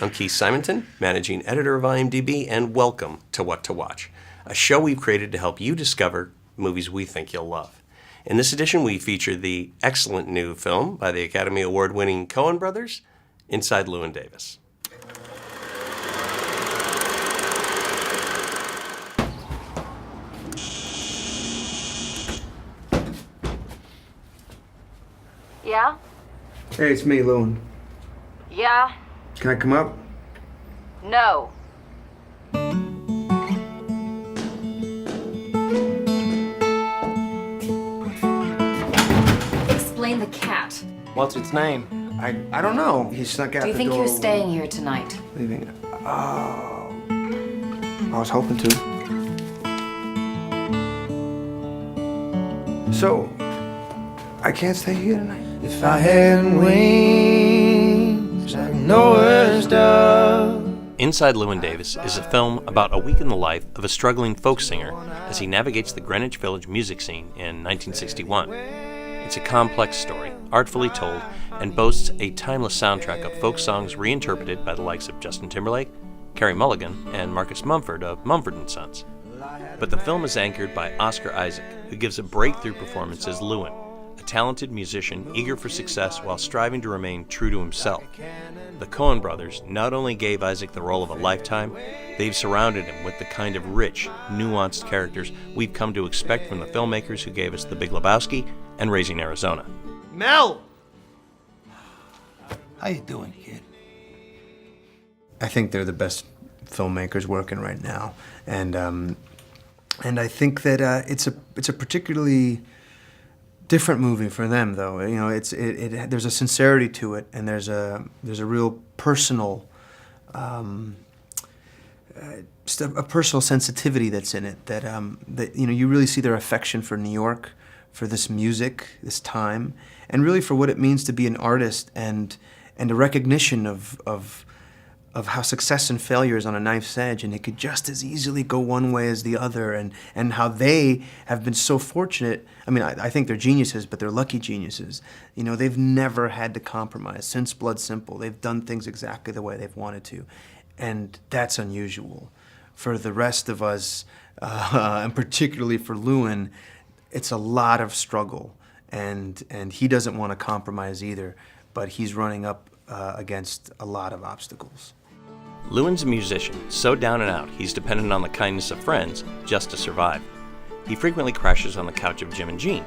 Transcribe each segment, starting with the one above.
I'm Keith Simonton, Managing Editor of IMDb, and welcome to What to Watch, a show we've created to help you discover movies we think you'll love. In this edition, we feature the excellent new film by the Academy Award-winning Coen brothers, Inside Llewyn Davis. Yeah? Hey, it's me, Llewyn. Yeah? Can I come up? No. Explain the cat. What's its name? I don't know. He snuck out Do you the think door. you're staying here tonight? Leaving. Oh. I was hoping to. So, I can't stay here tonight. If I had wings like Noah's dove. Inside Llewyn Davis is a film about a week in the life of a struggling folk singer as he navigates the Greenwich Village music scene in 1961. It's a complex story, artfully told, and boasts a timeless soundtrack of folk songs reinterpreted by the likes of Justin Timberlake, Carey Mulligan, and Marcus Mumford of Mumford & Sons. But the film is anchored by Oscar Isaac, who gives a breakthrough performance as Llewyn, a talented musician eager for success while striving to remain true to himself. The Coen brothers not only gave Isaac the role of a lifetime, they've surrounded him with the kind of rich, nuanced characters we've come to expect from the filmmakers who gave us The Big Lebowski and Raising Arizona. Mel! How you doing, kid? I think they're the best filmmakers working right now, and I think that it's a particularly different movie for them, though. You know, there's a sincerity to it, and there's a real personal, a personal sensitivity that's in it. That you know, you really see their affection for New York, for this music, this time, and really for what it means to be an artist, and a recognition of how success and failure is on a knife's edge, and it could just as easily go one way as the other, and how they have been so fortunate. I mean, I think they're geniuses, but they're lucky geniuses. You know, they've never had to compromise. Since Blood Simple, they've done things exactly the way they've wanted to, and that's unusual. For the rest of us, and particularly for Llewyn, it's a lot of struggle, and he doesn't want to compromise either, but he's running up against a lot of obstacles. Llewyn's a musician, so down and out he's dependent on the kindness of friends just to survive. He frequently crashes on the couch of Jim and Jean,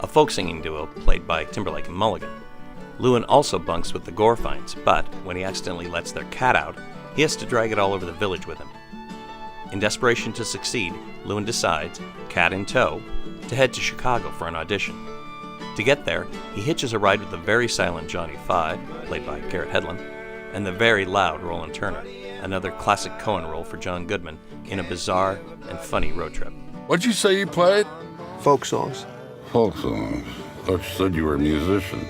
a folk singing duo played by Timberlake and Mulligan. Llewyn also bunks with the Gorfines, but when he accidentally lets their cat out, he has to drag it all over the village with him. In desperation to succeed, Llewyn decides, cat in tow, to head to Chicago for an audition. To get there, he hitches a ride with the very silent Johnny Five, played by Garrett Hedlund, and the very loud Roland Turner, another classic Coen role for John Goodman in a bizarre and funny road trip. What'd you say you played? Folk songs. Folk songs. Thought you said you were a musician.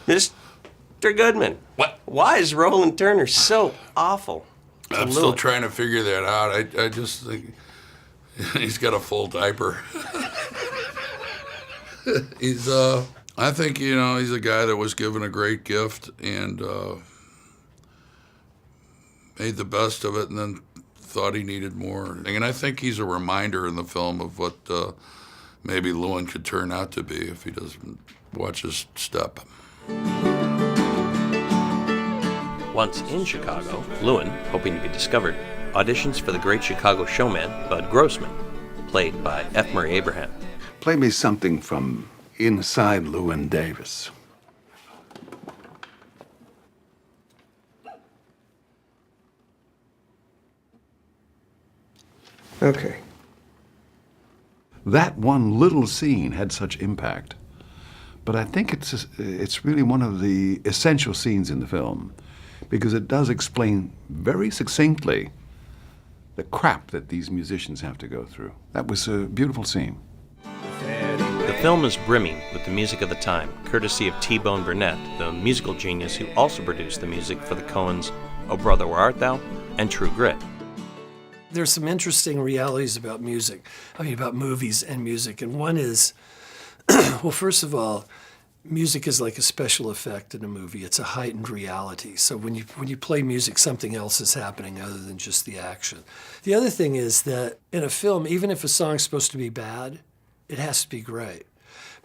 Mr. Goodman, why is Roland Turner so awful to I'm Llewyn? still trying to figure that out. I just think he's got a full diaper. I think, you know, he's a guy that was given a great gift and made the best of it and then thought he needed more. And I think he's a reminder in the film of what maybe Llewyn could turn out to be if he doesn't watch his step. Once in Chicago, Llewyn, hoping to be discovered, auditions for the great Chicago showman Bud Grossman, played by F. Murray Abraham. Play me something from Inside Llewyn Davis. Okay. That one little scene had such impact, but I think it's really one of the essential scenes in the film because it does explain very succinctly the crap that these musicians have to go through. That was a beautiful scene. The film is brimming with the music of the time, courtesy of T-Bone Burnett, the musical genius who also produced the music for the Coens' Oh Brother, Where Art Thou? And True Grit. There's some interesting realities about music, about movies and music. And one is, well, first of all, music is like a special effect in a movie. It's a heightened reality. So when you play music, something else is happening other than just the action. The other thing is that in a film, even if a song's supposed to be bad, it has to be great.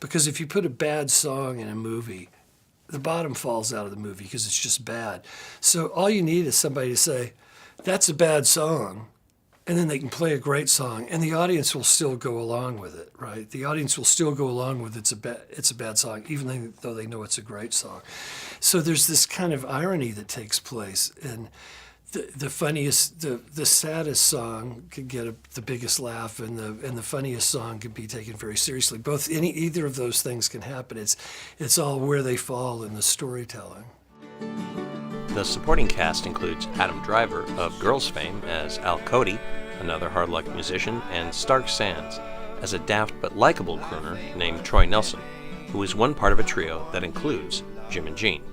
Because if you put a bad song in a movie, the bottom falls out of the movie because it's just bad. So all you need is somebody to say, that's a bad song, and then they can play a great song, and the audience will still go along with it, right? The audience will still go along with it's a bad song, even though they know it's a great song. So there's this kind of irony that takes place, and the funniest, the saddest song could get the biggest laugh, and the funniest song could be taken very seriously. Either of those things can happen. It's all where they fall in the storytelling. The supporting cast includes Adam Driver of Girls fame as Al Cody, another hard luck musician, and Stark Sands as a daft but likable crooner named Troy Nelson, who is one part of a trio that includes Jim and Jean.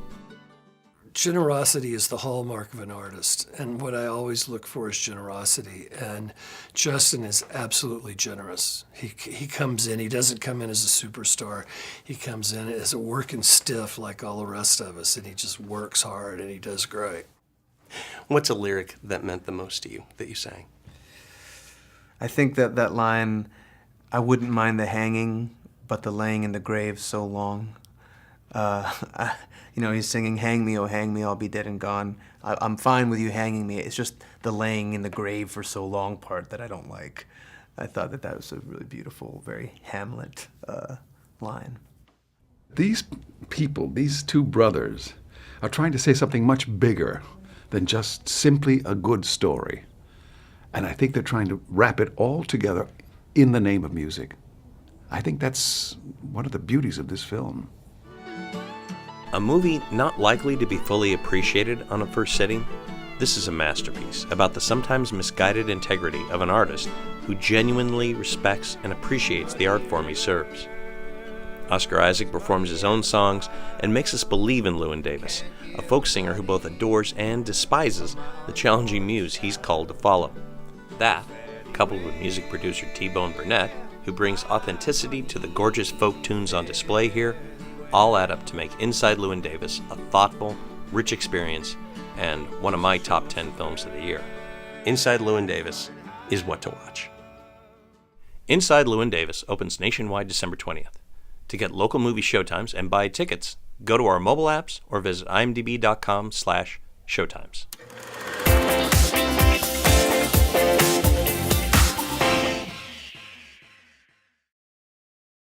Generosity is the hallmark of an artist, and what I always look for is generosity, and Justin is absolutely generous. He comes in, he doesn't come in as a superstar, he comes in as a working stiff like all the rest of us, and he just works hard and he does great. What's a lyric that meant the most to you, that you sang? I think that line, I wouldn't mind the hanging, but the laying in the grave so long. He's singing, hang me, oh hang me, I'll be dead and gone. I'm fine with you hanging me. It's just the laying in the grave for so long part that I don't like. I thought that was a really beautiful, very Hamlet line. These people, these two brothers, are trying to say something much bigger than just simply a good story. And I think they're trying to wrap it all together in the name of music. I think that's one of the beauties of this film. A movie not likely to be fully appreciated on a first sitting, this is a masterpiece about the sometimes misguided integrity of an artist who genuinely respects and appreciates the art form he serves. Oscar Isaac performs his own songs and makes us believe in Llewyn Davis, a folk singer who both adores and despises the challenging muse he's called to follow. That, coupled with music producer T-Bone Burnett, who brings authenticity to the gorgeous folk tunes on display here, all add up to make Inside Llewyn Davis a thoughtful, rich experience and one of my top 10 films of the year. Inside Llewyn Davis is what to watch. Inside Llewyn Davis opens nationwide December 20th. To get local movie showtimes and buy tickets, go to our mobile apps or visit imdb.com/showtimes.